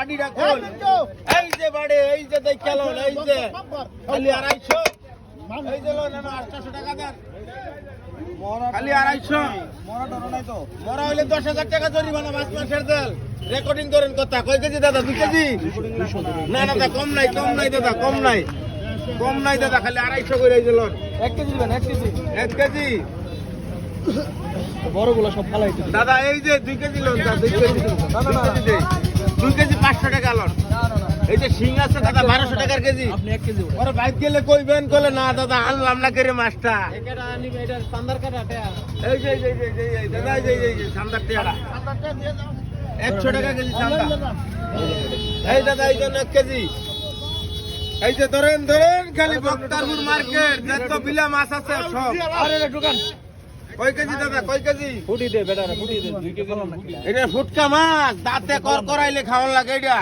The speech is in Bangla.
বাড়িটা কই এই যে বাড়ি এই যে দেখালো এই যে খালি 250 এই যে লোন 800 টাকা দেন খালি 250 মরা হইলে 10,000 টাকা জরিমানা 5 মাসের তেল রেকর্ডিং করেন কথা কয় কেজি দাদা 2 কেজি না না দাদা কম নাই দাদা কম নাই দাদা খালি 250 করে এই যে লোন 1 কেজি দিবেন 1 কেজি 1 কেজি বড়গুলো সব ফালাইতে দাদা এই যে 2 কেজি লোন দাদা 2 কেজি না 2 কেজি 500 টাকা লোন এই যে শিং আছে দাদা 1200 টাকার কেজি আপনি 1 কেজি ওরে বাইক গেলে কইবেন কইলে না দাদা আনলাম না করে মাছটা এটা আনিবে এটা সান্দার কাটা এই যে দাদা এই যে সান্দার টিয়াড়া 100 টাকা কেজি সান্দা এই দাদা এই জন্য 1 কেজি এই যে ধরেন খালি বক্তারপুর মার্কেট যত বিলা মাছ আছে সব আরে দোকান কয় কেজি দাদা কয় কেজি ফুটি দে বেটা ফুটি দে 2 কেজি এটা ফুটকা মাছ দাঁতে কর করাইলে খাওয়ার লাগে এটা